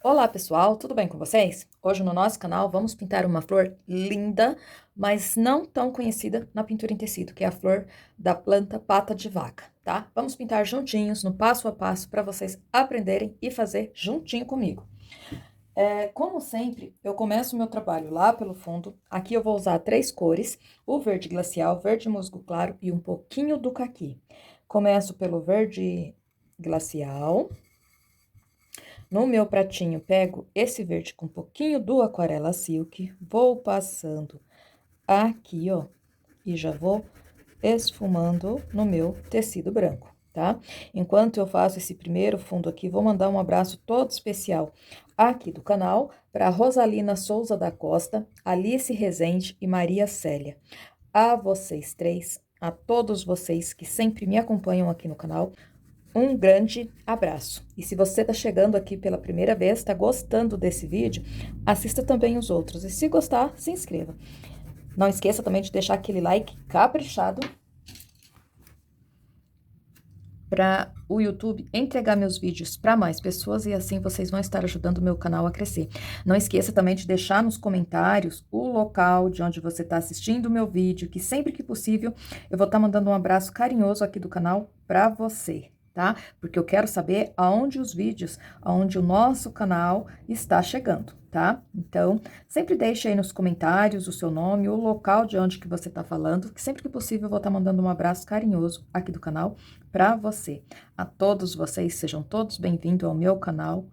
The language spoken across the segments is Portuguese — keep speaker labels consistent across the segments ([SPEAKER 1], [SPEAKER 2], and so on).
[SPEAKER 1] Olá pessoal, tudo bem com vocês? Hoje no nosso canal vamos pintar uma flor linda, mas não tão conhecida na pintura em tecido, que é a flor da planta pata de vaca, tá? Vamos pintar juntinhos, no passo a passo, para vocês aprenderem e fazer juntinho comigo. Como sempre, eu começo o meu trabalho lá pelo fundo. Aqui eu vou usar três cores, o verde glacial, verde musgo claro e um pouquinho do caqui. Começo pelo verde glacial. No meu pratinho, pego esse verde com um pouquinho do Aquarela Silk, vou passando aqui, ó, e já vou esfumando no meu tecido branco, tá? Enquanto eu faço esse primeiro fundo aqui, vou mandar um abraço todo especial aqui do canal para Rosalina Souza da Costa, Alice Rezende e Maria Célia. A vocês três, a todos vocês que sempre me acompanham aqui no canal, um grande abraço. E se você está chegando aqui pela primeira vez, está gostando desse vídeo, assista também os outros. E se gostar, se inscreva. Não esqueça também de deixar aquele like caprichado para o YouTube entregar meus vídeos para mais pessoas e assim vocês vão estar ajudando o meu canal a crescer. Não esqueça também de deixar nos comentários o local de onde você está assistindo o meu vídeo, que sempre que possível eu vou estar mandando um abraço carinhoso aqui do canal para você, tá? Porque eu quero saber aonde os vídeos, aonde o nosso canal está chegando, tá? Então, sempre deixe aí nos comentários o seu nome, o local de onde que você está falando, que sempre que possível eu vou estar mandando um abraço carinhoso aqui do canal para você. A todos vocês, sejam todos bem-vindos ao meu canal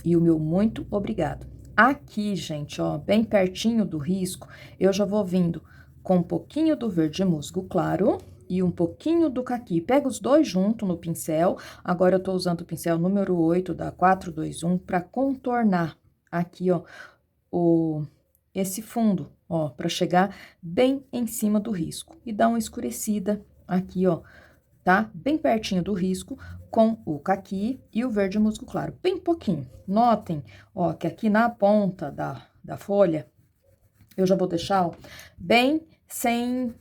[SPEAKER 1] e o meu muito obrigado. Aqui, gente, ó, bem pertinho do risco, eu já vou vindo com um pouquinho do verde musgo claro e um pouquinho do caqui. Pega os dois junto no pincel. Agora eu tô usando o pincel número 8 da 421 para contornar aqui, ó, esse fundo, ó, para chegar bem em cima do risco e dar uma escurecida aqui, ó, tá? Bem pertinho do risco, com o caqui e o verde musgo claro, bem pouquinho. Notem, ó, que aqui na ponta da folha, eu já vou deixar, ó, bem sem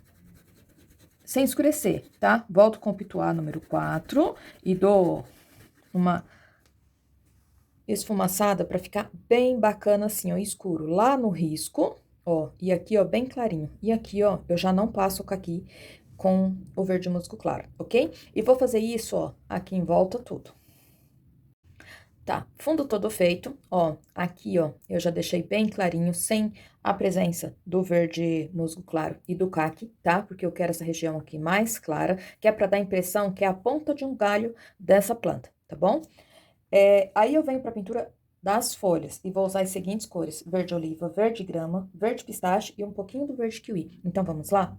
[SPEAKER 1] escurecer, tá? Volto com o pituá número 4 e dou uma esfumaçada para ficar bem bacana assim, ó, escuro. Lá no risco, ó, e aqui, ó, bem clarinho. E aqui, ó, eu já não passo o caqui com o verde musgo claro, ok? E vou fazer isso, ó, aqui em volta tudo. Tá, fundo todo feito, ó, aqui, ó, eu já deixei bem clarinho, sem a presença do verde musgo claro e do caqui, tá? Porque eu quero essa região aqui mais clara, que é pra dar a impressão que é a ponta de um galho dessa planta, tá bom? Aí eu venho pra pintura das folhas e vou usar as seguintes cores: verde oliva, verde grama, verde pistache e um pouquinho do verde kiwi. Então, vamos lá?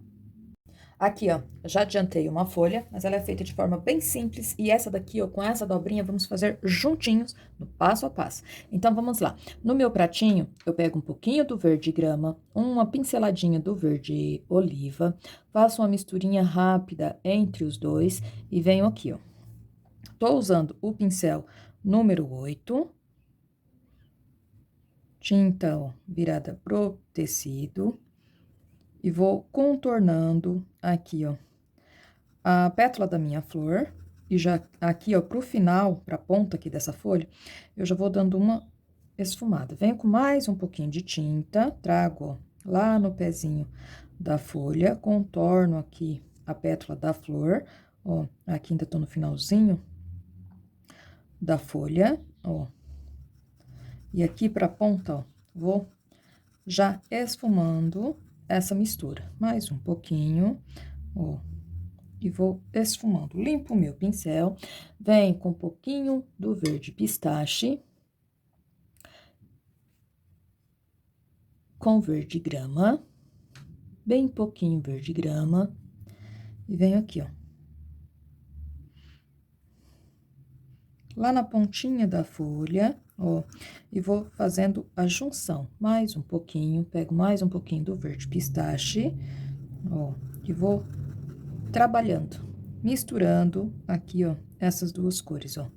[SPEAKER 1] Aqui, ó, já adiantei uma folha, mas ela é feita de forma bem simples. E essa daqui, ó, com essa dobrinha, vamos fazer juntinhos, no passo a passo. Então, vamos lá. No meu pratinho, eu pego um pouquinho do verde grama, uma pinceladinha do verde oliva, faço uma misturinha rápida entre os dois e venho aqui, ó. Tô usando o pincel número 8, tinta, ó, virada pro tecido, e vou contornando aqui, ó, a pétala da minha flor, e já aqui, ó, pro final, pra ponta aqui dessa folha, eu já vou dando uma esfumada. Venho com mais um pouquinho de tinta, trago, ó, lá no pezinho da folha, contorno aqui a pétala da flor, ó, aqui ainda tô no finalzinho da folha, ó. E aqui pra ponta, ó, vou já esfumando essa mistura. Mais um pouquinho, ó. E vou esfumando. Limpo o meu pincel, venho com um pouquinho do verde pistache, com verde grama, bem pouquinho verde grama, e venho aqui, ó. Lá na pontinha da folha, ó, e vou fazendo a junção. Mais um pouquinho, pego mais um pouquinho do verde pistache, ó, e vou trabalhando, misturando aqui, ó, essas duas cores, ó.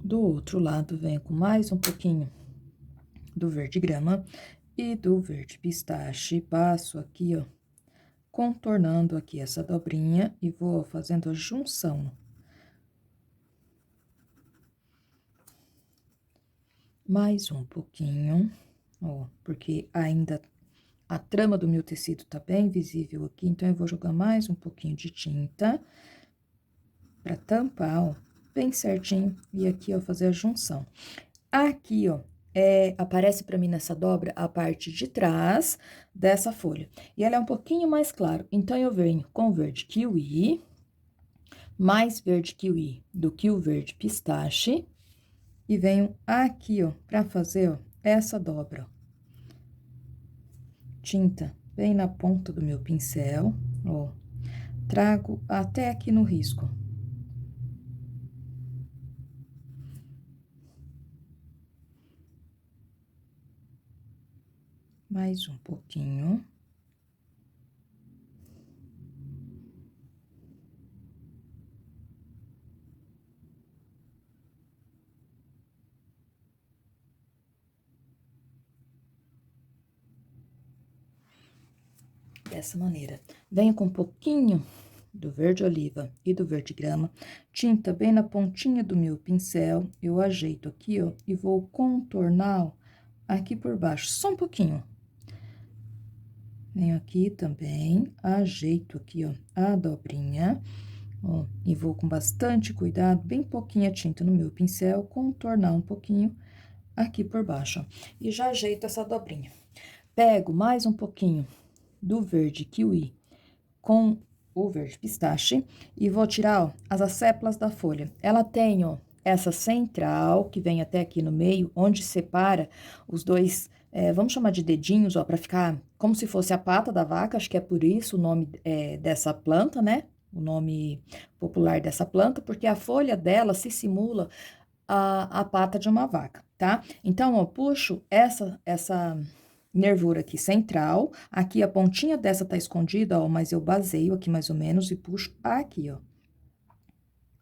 [SPEAKER 1] Do outro lado, venho com mais um pouquinho do verde grama e do verde pistache, passo aqui, ó, contornando aqui essa dobrinha e vou fazendo a junção. Mais um pouquinho, ó, porque ainda a trama do meu tecido tá bem visível aqui, então eu vou jogar mais um pouquinho de tinta pra tampar, ó, bem certinho, e aqui, ó, fazer a junção. Aqui, ó, aparece pra mim nessa dobra a parte de trás dessa folha, e ela é um pouquinho mais claro, então eu venho com verde kiwi, mais verde kiwi do que o verde pistache, e venho aqui, ó, pra fazer, ó, essa dobra, ó. Tinta bem na ponta do meu pincel, ó, trago até aqui no risco. Mais um pouquinho. Dessa maneira. Venho com um pouquinho do verde oliva e do verde grama, tinta bem na pontinha do meu pincel, eu ajeito aqui, ó, e vou contornar, ó, aqui por baixo, só um pouquinho. Venho aqui também, ajeito aqui, ó, a dobrinha, ó, e vou com bastante cuidado, bem pouquinha tinta no meu pincel, contornar um pouquinho aqui por baixo, ó, e já ajeito essa dobrinha. Pego mais um pouquinho do verde kiwi com o verde pistache e vou tirar, ó, as acépulas da folha. Ela tem, ó, essa central que vem até aqui no meio, onde separa os dois, vamos chamar de dedinhos, ó, pra ficar como se fosse a pata da vaca, acho que é por isso o nome dessa planta, né? O nome popular dessa planta, porque a folha dela se simula a pata de uma vaca, tá? Então, ó, puxo essa nervura aqui central, aqui a pontinha dessa tá escondida, ó, mas eu baseio aqui mais ou menos e puxo aqui, ó,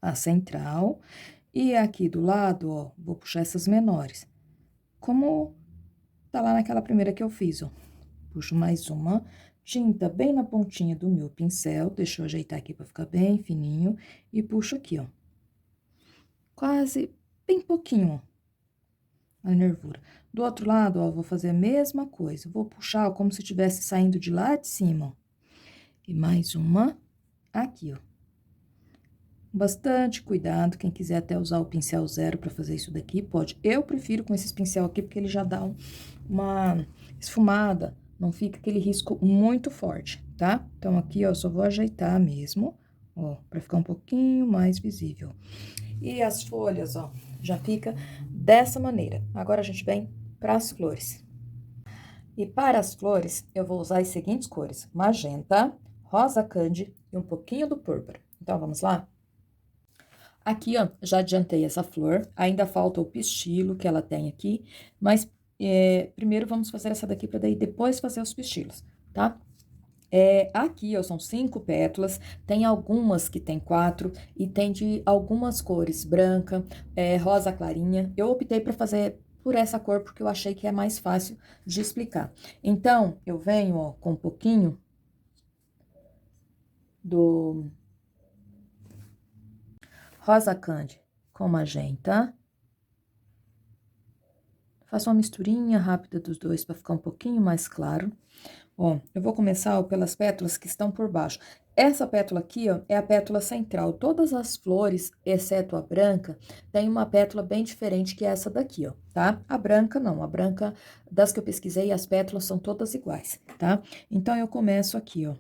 [SPEAKER 1] a central, e aqui do lado, ó, vou puxar essas menores, como tá lá naquela primeira que eu fiz, ó. Puxo mais uma, tinta bem na pontinha do meu pincel, deixa eu ajeitar aqui pra ficar bem fininho, e puxo aqui, ó, quase bem pouquinho, ó, a nervura. Do outro lado, ó, vou fazer a mesma coisa. Vou puxar, ó, como se estivesse saindo de lá de cima, ó. E mais uma aqui, ó. Bastante cuidado, quem quiser até usar o pincel zero pra fazer isso daqui, pode. Eu prefiro com esses pincel aqui, porque ele já dá uma esfumada, não fica aquele risco muito forte, tá? Então, aqui, ó, só vou ajeitar mesmo, ó, pra ficar um pouquinho mais visível. E as folhas, ó, já fica dessa maneira. Agora, a gente vem para as flores. E para as flores, eu vou usar as seguintes cores: magenta, rosa candy e um pouquinho do púrpura. Então, vamos lá? Aqui, ó, já adiantei essa flor, ainda falta o pistilo que ela tem aqui, mas primeiro vamos fazer essa daqui para daí depois fazer os pistilos, tá? Aqui, ó, são 5 pétalas, tem algumas que tem 4 e tem de algumas cores, branca, rosa clarinha. Eu optei para fazer por essa cor porque eu achei que é mais fácil de explicar. Então, eu venho, ó, com um pouquinho do rosa candy com magenta. Faço uma misturinha rápida dos dois para ficar um pouquinho mais claro. Ó, eu vou começar, ó, pelas pétalas que estão por baixo. Essa pétala aqui, ó, é a pétala central. Todas as flores, exceto a branca, tem uma pétala bem diferente que essa daqui, ó, tá? A branca não, a branca das que eu pesquisei, as pétalas são todas iguais, tá? Então, eu começo aqui, ó.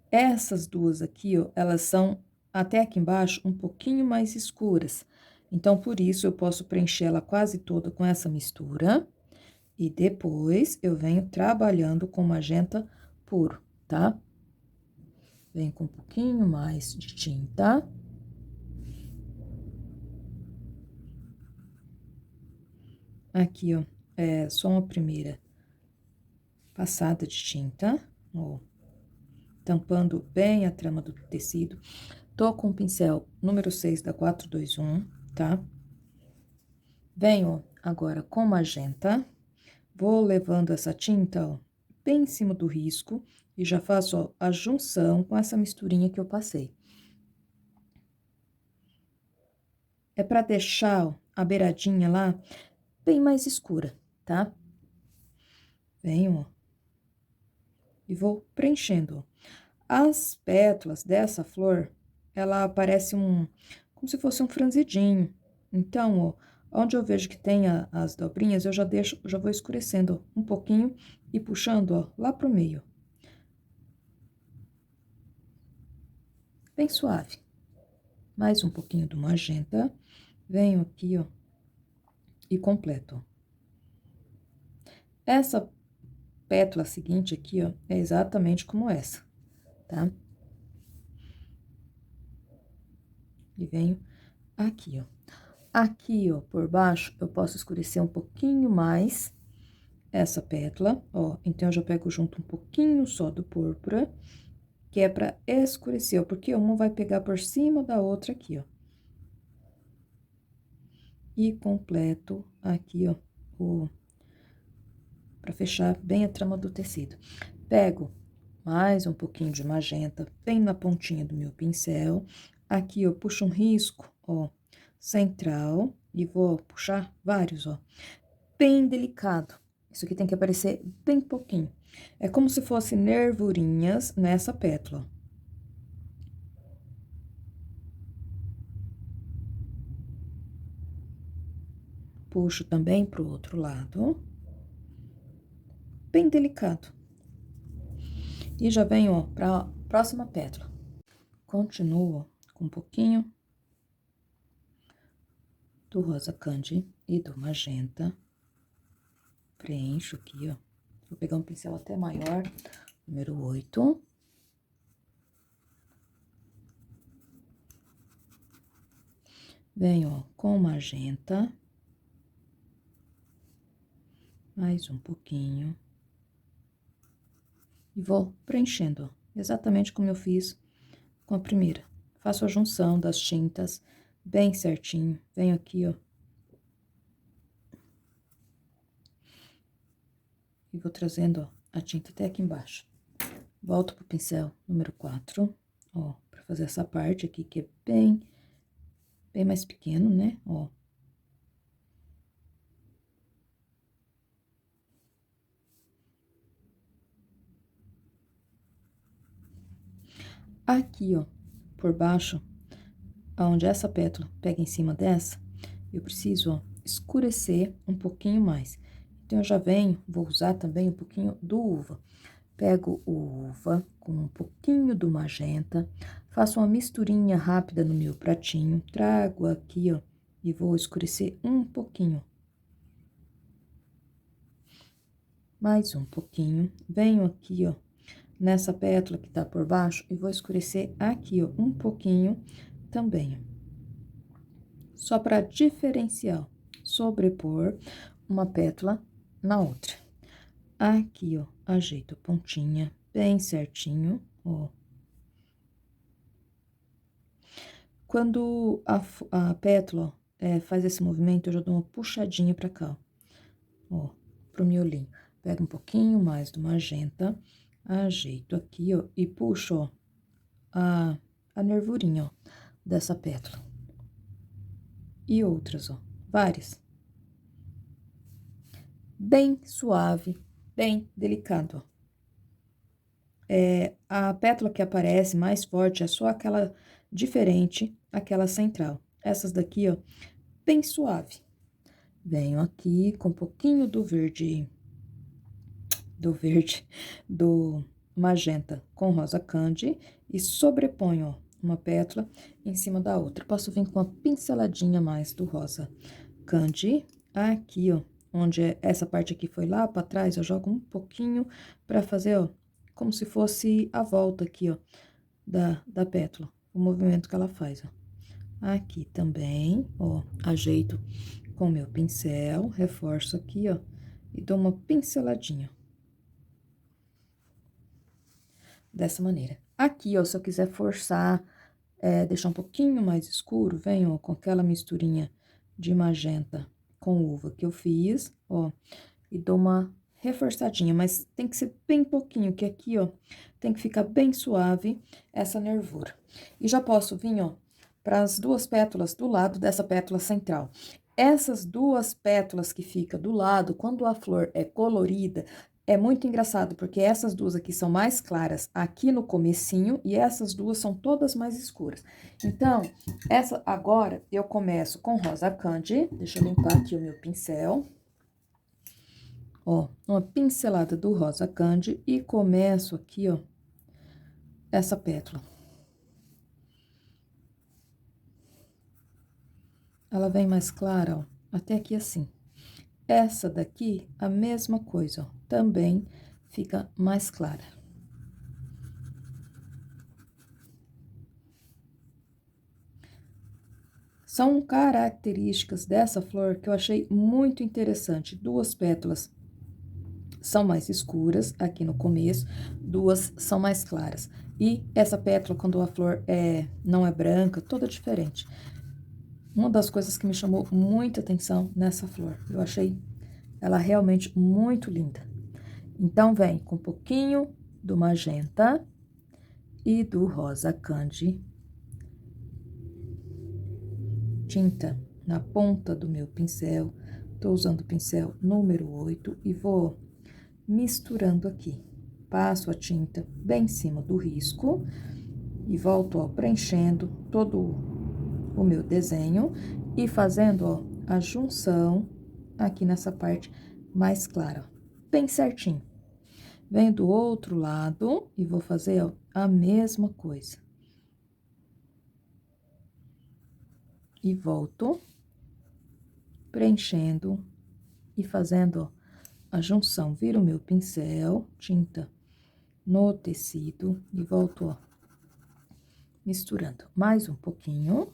[SPEAKER 1] Essas duas aqui, ó, elas são até aqui embaixo um pouquinho mais escuras. Então, por isso, eu posso preencher ela quase toda com essa mistura. E depois, eu venho trabalhando com magenta puro, tá? Venho com um pouquinho mais de tinta. Aqui, ó, só uma primeira passada de tinta, ó, tampando bem a trama do tecido. Tô com o pincel número 6 da 421, tá? Venho agora com magenta, Vou levando essa tinta, ó, bem em cima do risco e já faço, ó, a junção com essa misturinha que eu passei. É pra deixar, ó, a beiradinha lá bem mais escura, tá? Venho, ó, e vou preenchendo, ó. As pétalas dessa flor, ela parece como se fosse um franzidinho. Então, ó, onde eu vejo que tem as dobrinhas, eu já vou escurecendo um pouquinho e puxando, ó, lá pro meio. Bem suave. Mais um pouquinho do magenta. Venho aqui, ó, e completo. Essa pétala seguinte aqui, ó, é exatamente como essa, tá? E venho aqui, ó. Aqui, ó, por baixo, eu posso escurecer um pouquinho mais essa pétala, ó. Então, eu já pego junto um pouquinho só do púrpura, que é pra escurecer, ó, porque uma vai pegar por cima da outra aqui, ó. E completo aqui, ó, pra fechar bem a trama do tecido. Pego mais um pouquinho de magenta, bem na pontinha do meu pincel. Aqui, eu puxo um risco, ó, central, e vou puxar vários, ó, bem delicado. Isso aqui tem que aparecer bem pouquinho. É como se fosse nervurinhas nessa pétala. Puxo também pro outro lado. Bem delicado. E já venho, ó, pra próxima pétala. Continuo com um pouquinho do rosa candy e do magenta. Preencho aqui, ó. Vou pegar um pincel até maior, número 8. Venho, ó, com magenta. Mais um pouquinho. E vou preenchendo, ó, exatamente como eu fiz com a primeira. Faço a junção das tintas bem certinho. Venho aqui, ó. E vou trazendo, ó, a tinta até aqui embaixo. Volto pro pincel número 4, ó, pra fazer essa parte aqui, que é bem mais pequeno, né, ó. Aqui, ó, por baixo, aonde essa pétala pega em cima dessa, eu preciso, ó, escurecer um pouquinho mais. Então, eu já venho, vou usar também um pouquinho do uva. Pego o uva com um pouquinho do magenta, faço uma misturinha rápida no meu pratinho, trago aqui, ó, e vou escurecer um pouquinho. Mais um pouquinho, venho aqui, ó, nessa pétala que tá por baixo, e vou escurecer aqui, ó, um pouquinho também. Só para diferenciar, sobrepor uma pétala na outra. Aqui, ó, ajeito a pontinha bem certinho, ó. Quando a pétala, ó, faz esse movimento, eu já dou uma puxadinha pra cá, ó, pro miolinho. Pego um pouquinho mais do magenta, ajeito aqui, ó, e puxo, ó, a nervurinha, ó, dessa pétala. E outras, ó, várias. Bem suave, bem delicado, ó. A pétala que aparece mais forte é só aquela diferente, aquela central. Essas daqui, ó, bem suave. Venho aqui com um pouquinho do magenta com rosa candy e sobreponho, ó, uma pétala em cima da outra. Posso vir com uma pinceladinha mais do rosa candy aqui, ó, onde essa parte aqui foi lá pra trás, eu jogo um pouquinho pra fazer, ó, como se fosse a volta aqui, ó, da pétala, o movimento que ela faz, ó. Aqui também, ó, ajeito com o meu pincel, reforço aqui, ó, e dou uma pinceladinha. Dessa maneira. Aqui, ó, se eu quiser forçar, deixar um pouquinho mais escuro, venho, ó, com aquela misturinha de magenta com uva que eu fiz, ó, e dou uma reforçadinha, mas tem que ser bem pouquinho, que aqui, ó, tem que ficar bem suave essa nervura. E já posso vir, ó, para as duas pétalas do lado dessa pétala central. Essas duas pétalas que fica do lado, quando a flor é colorida, é muito engraçado, porque essas duas aqui são mais claras aqui no comecinho e essas duas são todas mais escuras. Então, essa agora eu começo com rosa candy. Deixa eu limpar aqui o meu pincel. Ó, uma pincelada do rosa candy e começo aqui, ó, essa pétala. Ela vem mais clara, ó, até aqui assim. Essa daqui, a mesma coisa, ó, também fica mais clara. São características dessa flor que eu achei muito interessante. Duas pétalas são mais escuras aqui no começo, duas são mais claras. E essa pétala, quando a flor não é branca, toda diferente. Uma das coisas que me chamou muita atenção nessa flor, eu achei ela realmente muito linda. Então, vem com um pouquinho do magenta e do rosa candy. Tinta na ponta do meu pincel. Tô usando o pincel número 8 e vou misturando aqui. Passo a tinta bem em cima do risco e volto, ó, preenchendo todo o meu desenho e fazendo, ó, a junção aqui nessa parte mais clara, ó, bem certinho. Venho do outro lado e vou fazer, ó, a mesma coisa. E volto preenchendo e fazendo, ó, a junção. Viro o meu pincel, tinta no tecido e volto, ó, misturando mais um pouquinho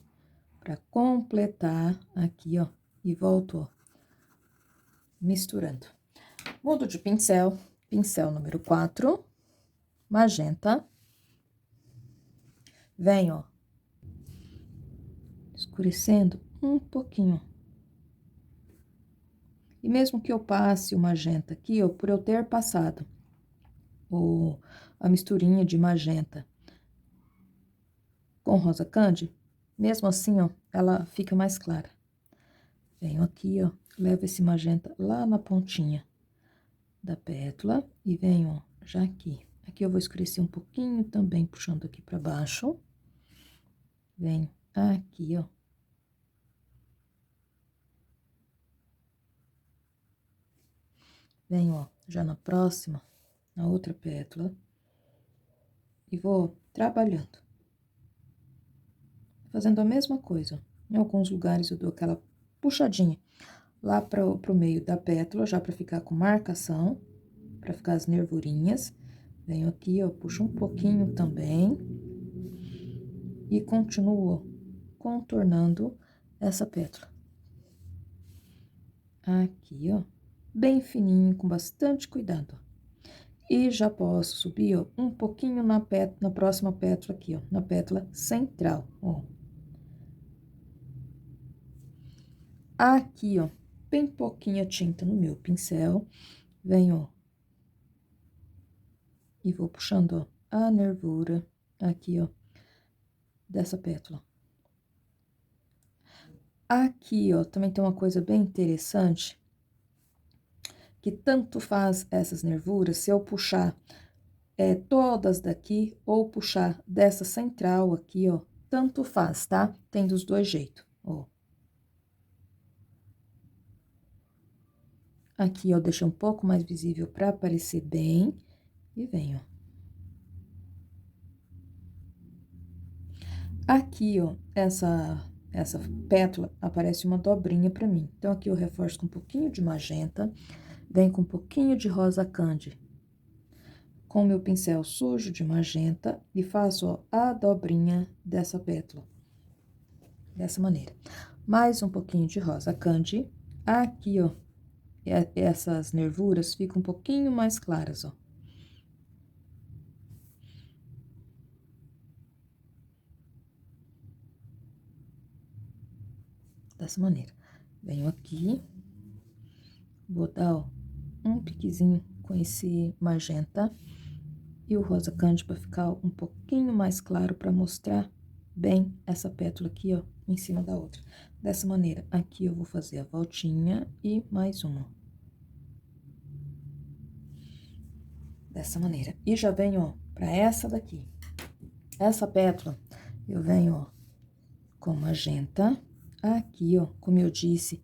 [SPEAKER 1] para completar aqui, ó, e volto, ó, misturando. Mudo de pincel, pincel número 4, magenta. Venho, ó, escurecendo um pouquinho. E mesmo que eu passe o magenta aqui, ó, por eu ter passado a misturinha de magenta com rosa candy, mesmo assim, ó, ela fica mais clara. Venho aqui, ó, levo esse magenta lá na pontinha da pétala e venho, ó, já aqui. Aqui eu vou escurecer um pouquinho também, puxando aqui pra baixo. Venho aqui, ó. Venho, ó, já na próxima, na outra pétala. E vou trabalhando. Fazendo a mesma coisa, ó. Em alguns lugares eu dou aquela puxadinha lá pro meio da pétala, já pra ficar com marcação, pra ficar as nervurinhas. Venho aqui, ó, puxo um pouquinho também. E continuo contornando essa pétala. Aqui, ó, bem fininho, com bastante cuidado. E já posso subir, ó, um pouquinho na próxima pétala aqui, ó, na pétala central, ó. Aqui, ó, bem pouquinha tinta no meu pincel, venho, ó, e vou puxando, ó, a nervura aqui, ó, dessa pétala. Aqui, ó, também tem uma coisa bem interessante, que tanto faz essas nervuras, se eu puxar todas daqui ou puxar dessa central aqui, ó, tanto faz, tá? Tem dos dois jeitos, ó. Aqui, ó, deixa um pouco mais visível para aparecer bem e venho. Aqui, ó, essa pétala aparece uma dobrinha para mim. Então, aqui eu reforço com um pouquinho de magenta, venho com um pouquinho de rosa candy. Com o meu pincel sujo de magenta e faço, ó, a dobrinha dessa pétala. Dessa maneira. Mais um pouquinho de rosa candy. Aqui, ó, essas nervuras ficam um pouquinho mais claras, ó. Dessa maneira. Venho aqui, vou dar, ó, um piquezinho com esse magenta e o rosa candy para ficar um pouquinho mais claro, para mostrar bem essa pétala aqui, ó, em cima da outra. Dessa maneira, aqui eu vou fazer a voltinha e mais uma. Dessa maneira. E já venho, ó, pra essa daqui. Essa pétala, eu venho, ó, com magenta. Aqui, ó, como eu disse,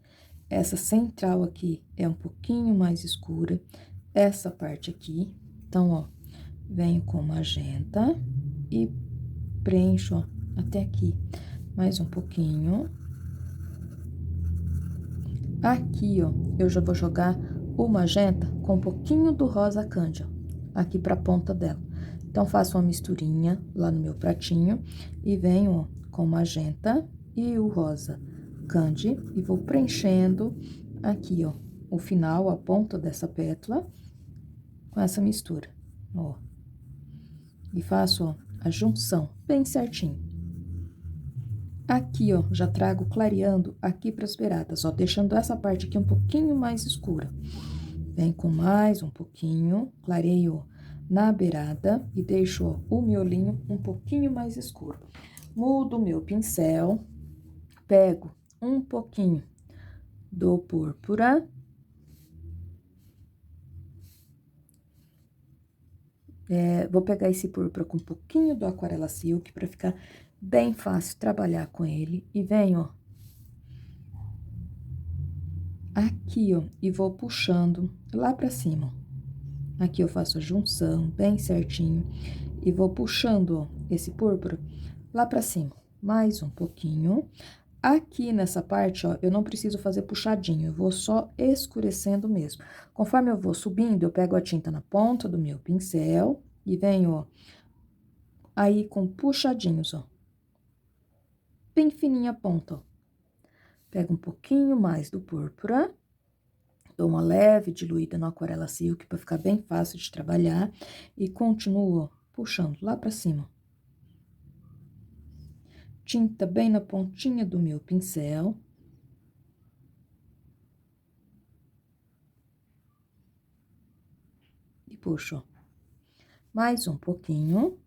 [SPEAKER 1] essa central aqui é um pouquinho mais escura. Essa parte aqui, então, ó, venho com magenta e preencho, ó, até aqui. Mais um pouquinho. Aqui, ó, eu já vou jogar o magenta com um pouquinho do rosa candy, ó, aqui pra ponta dela. Então, faço uma misturinha lá no meu pratinho e venho, ó, com magenta e o rosa candy e vou preenchendo aqui, ó, o final, a ponta dessa pétala com essa mistura, ó. E faço, ó, a junção bem certinho. Aqui, ó, já trago clareando aqui pras beiradas, ó, deixando essa parte aqui um pouquinho mais escura. Vem com mais um pouquinho, clareio na beirada e deixo, ó, o miolinho um pouquinho mais escuro. Mudo o meu pincel, pego um pouquinho do púrpura. Vou pegar esse púrpura com um pouquinho do Aquarela Silk pra ficar bem fácil trabalhar com ele. E venho, ó, aqui, ó, e vou puxando lá pra cima. Aqui eu faço a junção bem certinho e vou puxando, ó, esse púrpura lá pra cima. Mais um pouquinho. Aqui nessa parte, ó, eu não preciso fazer puxadinho, eu vou só escurecendo mesmo. Conforme eu vou subindo, eu pego a tinta na ponta do meu pincel e venho, ó, aí com puxadinhos, ó, bem fininha a ponta, ó. Pego um pouquinho mais do púrpura, dou uma leve diluída no Aquarela Silk para ficar bem fácil de trabalhar e continuo, ó, puxando lá pra cima. Tinta bem na pontinha do meu pincel. E puxo, ó, mais um pouquinho.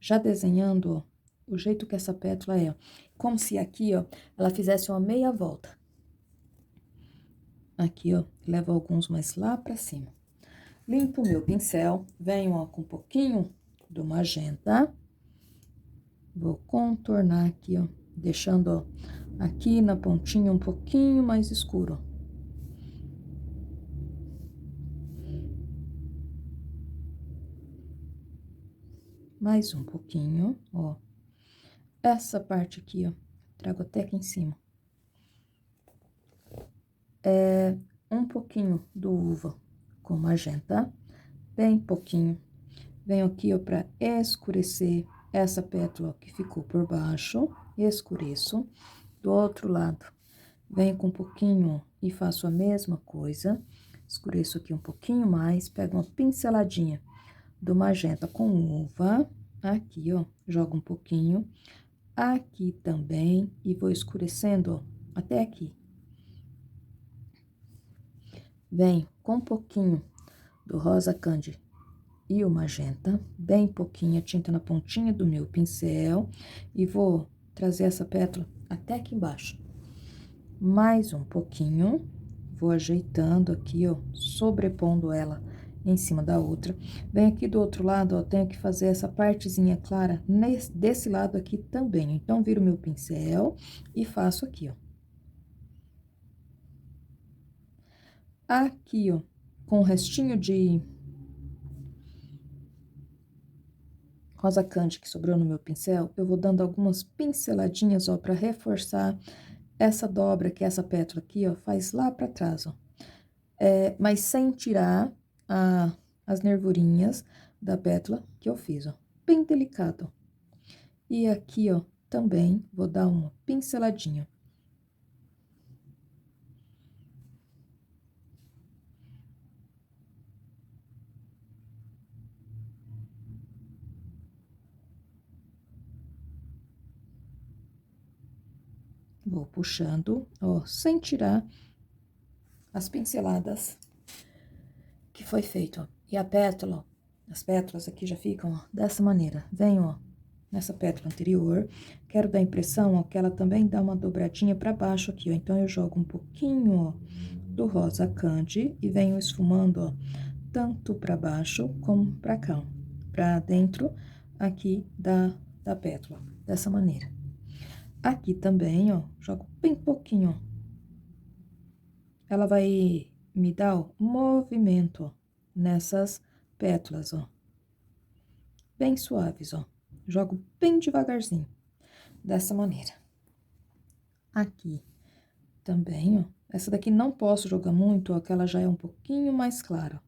[SPEAKER 1] Já desenhando, ó, o jeito que essa pétala é, ó, como se aqui, ó, ela fizesse uma meia volta. Aqui, ó, levo alguns mais lá pra cima. Limpo o meu pincel, venho, ó, com um pouquinho do magenta. Vou contornar aqui, ó, deixando, ó, aqui na pontinha um pouquinho mais escuro, ó. Mais um pouquinho, ó. Essa parte aqui, ó, trago até aqui em cima. Um pouquinho do uva com magenta, bem pouquinho. Venho aqui, ó, pra escurecer essa pétala, ó, que ficou por baixo, escureço. Do outro lado, venho com um pouquinho, ó, e faço a mesma coisa. Escureço aqui um pouquinho mais, pego uma pinceladinha do magenta com uva, aqui, ó, jogo um pouquinho, aqui também, e vou escurecendo, ó, até aqui. Venho com um pouquinho do rosa candy e o magenta, bem pouquinha tinta na pontinha do meu pincel, e vou trazer essa pétala até aqui embaixo. Mais um pouquinho, vou ajeitando aqui, ó, sobrepondo ela em cima da outra. Venho aqui do outro lado, ó, tenho que fazer essa partezinha clara desse lado aqui também. Então, viro meu pincel e faço aqui, ó. Aqui, ó, com o restinho de rosa candy que sobrou no meu pincel, eu vou dando algumas pinceladinhas, ó, pra reforçar essa dobra que essa pétala aqui, ó, faz lá pra trás, ó. Mas sem tirar as nervurinhas da pétala que eu fiz, ó. Bem delicado, ó. E aqui, ó, também vou dar uma pinceladinha. Vou puxando, ó, sem tirar as pinceladas que foi feito, ó. E a pétala, ó, as pétalas aqui já ficam, ó, dessa maneira. Venho, ó, nessa pétala anterior, quero dar a impressão, ó, que ela também dá uma dobradinha pra baixo aqui, ó. Então, eu jogo um pouquinho, ó, do rosa candy e venho esfumando, ó, tanto pra baixo como pra cá, ó, pra dentro aqui da pétala, dessa maneira. Aqui também, ó, jogo bem pouquinho, ó. Ela vai me dar, ó, movimento, ó, nessas pétalas, ó. Bem suaves, ó. Jogo bem devagarzinho, dessa maneira. Aqui também, ó. Essa daqui não posso jogar muito, ó, que ela já é um pouquinho mais clara.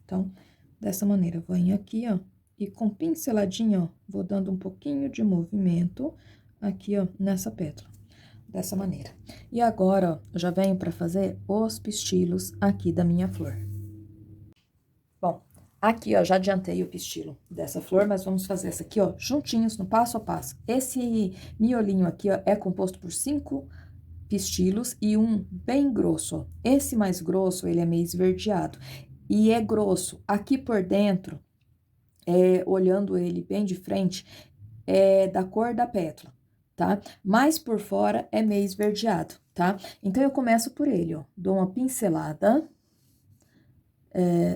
[SPEAKER 1] Então, dessa maneira, eu venho aqui, ó, e com pinceladinha, ó, vou dando um pouquinho de movimento aqui, ó, nessa pétala. Dessa maneira. E agora, ó, eu já venho pra fazer os pistilos aqui da minha flor. Bom, aqui, ó, já adiantei o pistilo dessa flor, mas vamos fazer essa aqui, ó, juntinhos, no passo a passo. Esse miolinho aqui, ó, é composto por 5 pistilos e um bem grosso, ó. Esse mais grosso, ele é meio esverdeado. E é grosso. Aqui por dentro, olhando ele bem de frente, é da cor da pétala, tá? Mas por fora é meio esverdeado, tá? Então, eu começo por ele, ó. Dou uma pincelada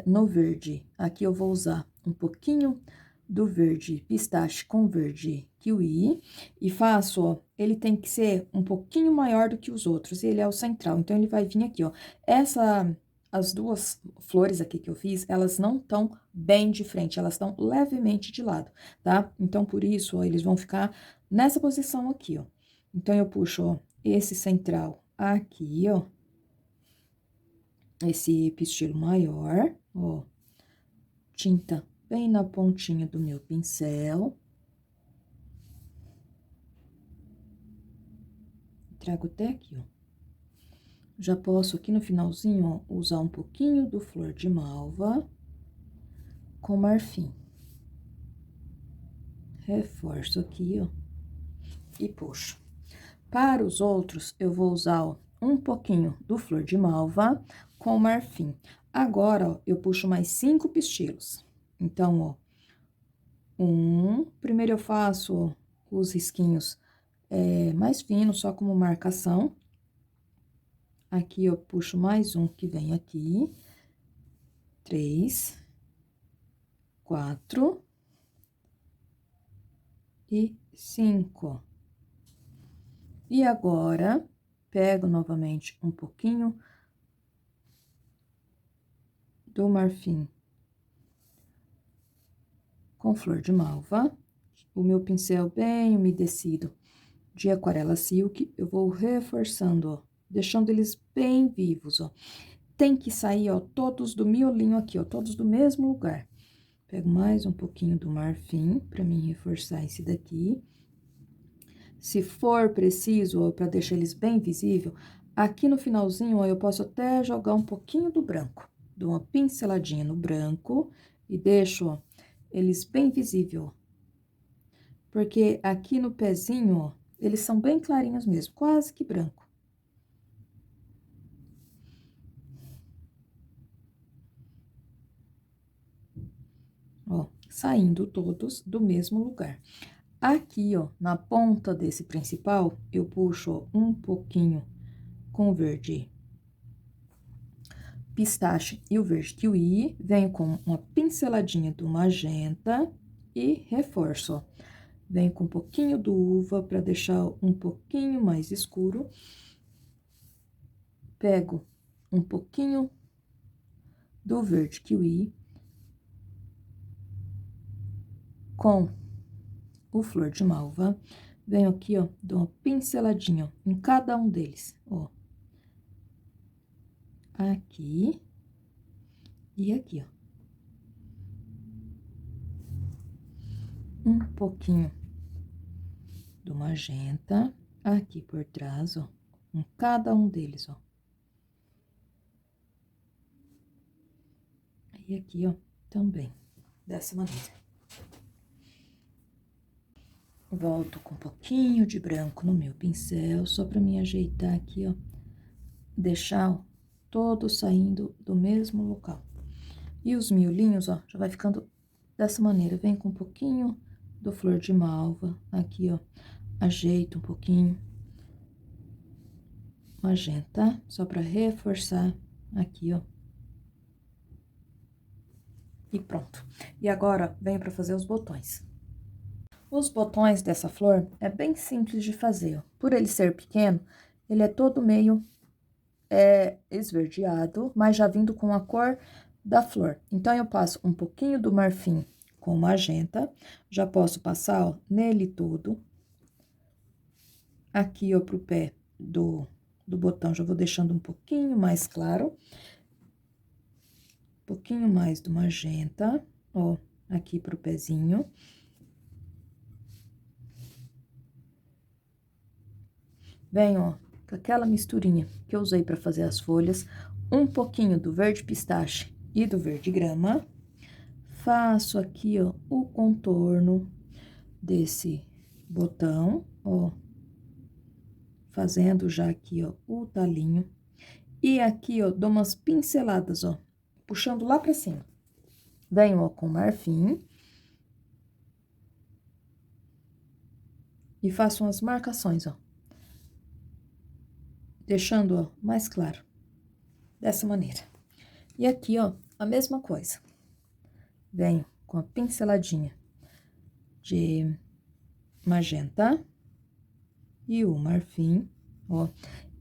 [SPEAKER 1] no verde. Aqui eu vou usar um pouquinho do verde pistache com verde kiwi. E faço, ó, ele tem que ser um pouquinho maior do que os outros. E ele é o central, então, ele vai vir aqui, ó. As duas flores aqui que eu fiz, elas não estão bem de frente, elas estão levemente de lado, tá? Então, por isso, ó, eles vão ficar nessa posição aqui, ó. Então, eu puxo, ó, esse central aqui, ó. Esse pistilo maior, ó. Tinta bem na pontinha do meu pincel. Trago até aqui, ó. Já posso aqui no finalzinho, ó, usar um pouquinho do flor de malva com marfim. Reforço aqui, ó, e puxo. Para os outros, eu vou usar, ó, um pouquinho do flor de malva com marfim. Agora, ó, eu puxo mais 5 pistilos. Então, ó, primeiro eu faço, ó, os risquinhos mais finos, só como marcação. Aqui, eu puxo mais um que vem aqui. 3, 4 e 5. E agora, pego novamente um pouquinho do marfim com flor de malva. O meu pincel bem umedecido de aquarela silk, eu vou reforçando, ó, deixando eles bem vivos, ó. Tem que sair, ó, todos do miolinho aqui, ó, todos do mesmo lugar. Pego mais um pouquinho do marfim pra mim reforçar esse daqui. Se for preciso, ó, pra deixar eles bem visível, aqui no finalzinho, ó, eu posso até jogar um pouquinho do branco. Dou uma pinceladinha no branco e deixo, ó, eles bem visível, ó. Porque aqui no pezinho, ó, eles são bem clarinhos mesmo, quase que branco. Ó, saindo todos do mesmo lugar. Aqui, ó, na ponta desse principal, eu puxo, ó, um pouquinho com o verde pistache e o verde kiwi, venho com uma pinceladinha do magenta e reforço, ó. Venho com um pouquinho do uva para deixar um pouquinho mais escuro. Pego um pouquinho do verde kiwi com o flor de malva. Venho aqui, ó, dou uma pinceladinha, ó, em cada um deles, ó. Aqui e aqui, ó. Um pouquinho do magenta aqui por trás, ó, em cada um deles, ó. E aqui, ó, também, dessa maneira. Volto com um pouquinho de branco no meu pincel, só pra me ajeitar aqui, ó. Deixar, ó, todos saindo do mesmo local. E os miolinhos, ó, já vai ficando dessa maneira. Vem com um pouquinho do flor de malva, aqui, ó, ajeita um pouquinho. Magenta, só pra reforçar aqui, ó. E pronto. E agora, venho pra fazer os botões. Os botões dessa flor é bem simples de fazer, ó. Por ele ser pequeno, ele é todo meio esverdeado, mas já vindo com a cor da flor. Então, eu passo um pouquinho do marfim com magenta, já posso passar, ó, nele todo. Aqui, ó, pro pé do botão, já vou deixando um pouquinho mais claro. Um pouquinho mais do magenta, ó, aqui pro pezinho. Venho, ó, com aquela misturinha que eu usei pra fazer as folhas, um pouquinho do verde pistache e do verde grama. Faço aqui, ó, o contorno desse botão, ó. Fazendo já aqui, ó, o talinho. E aqui, ó, dou umas pinceladas, ó, puxando lá pra cima. Venho, ó, com marfim. E faço umas marcações, ó. Deixando, ó, mais claro. Dessa maneira. E aqui, ó, a mesma coisa. Venho com a pinceladinha de magenta. E o marfim, ó.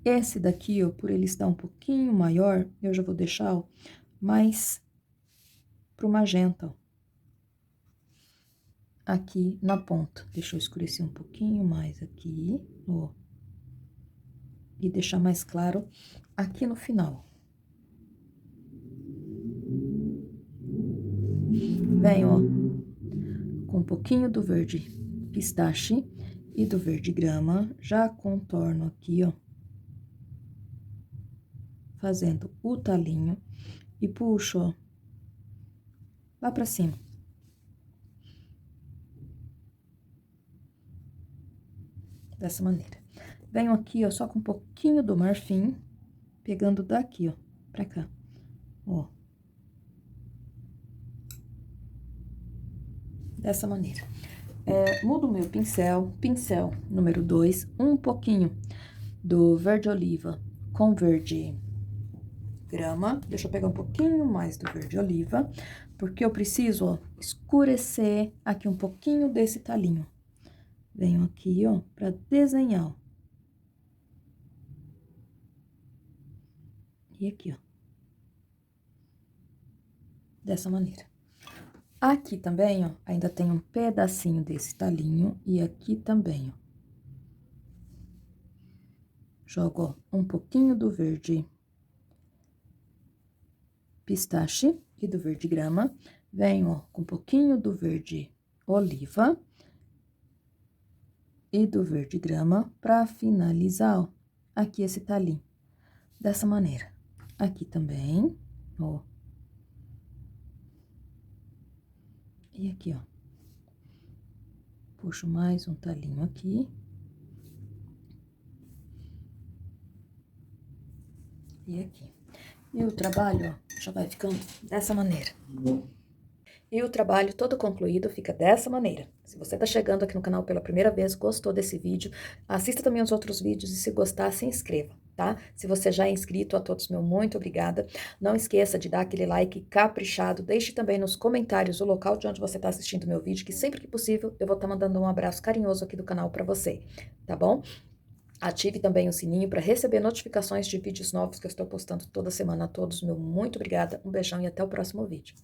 [SPEAKER 1] Esse daqui, ó, por ele estar um pouquinho maior, eu já vou deixar, ó, mais pro magenta, ó. Aqui na ponta. Deixa eu escurecer um pouquinho mais aqui, ó. E deixar mais claro aqui no final. Venho, ó, com um pouquinho do verde pistache e do verde grama, já contorno aqui, ó, fazendo o talinho e puxo, ó, lá pra cima. Dessa maneira. Venho aqui, ó, só com um pouquinho do marfim, pegando daqui, ó, pra cá, ó. Dessa maneira. Mudo o meu pincel número 2, um pouquinho do verde oliva com verde grama. Deixa eu pegar um pouquinho mais do verde oliva, porque eu preciso, ó, escurecer aqui um pouquinho desse talinho. Venho aqui, ó, pra desenhar, ó. E aqui, ó. Dessa maneira. Aqui também, ó, ainda tem um pedacinho desse talinho, e aqui também, ó. Jogo, ó, um pouquinho do verde pistache e do verde grama. Venho, ó, com um pouquinho do verde oliva e do verde grama pra finalizar, ó, aqui esse talinho. Dessa maneira. Aqui também, ó. E aqui, ó. Puxo mais um talinho aqui. E aqui. E o trabalho, ó, já vai ficando dessa maneira. E o trabalho todo concluído fica dessa maneira. Se você tá chegando aqui no canal pela primeira vez, gostou desse vídeo, assista também os outros vídeos e se gostar, se inscreva, tá? Se você já é inscrito, a todos meu muito obrigada. Não esqueça de dar aquele like caprichado, deixe também nos comentários o local de onde você tá assistindo meu vídeo, que sempre que possível eu vou estar mandando um abraço carinhoso aqui do canal pra você, tá bom? Ative também o sininho para receber notificações de vídeos novos que eu estou postando toda semana a todos. Meu muito obrigada, um beijão e até o próximo vídeo.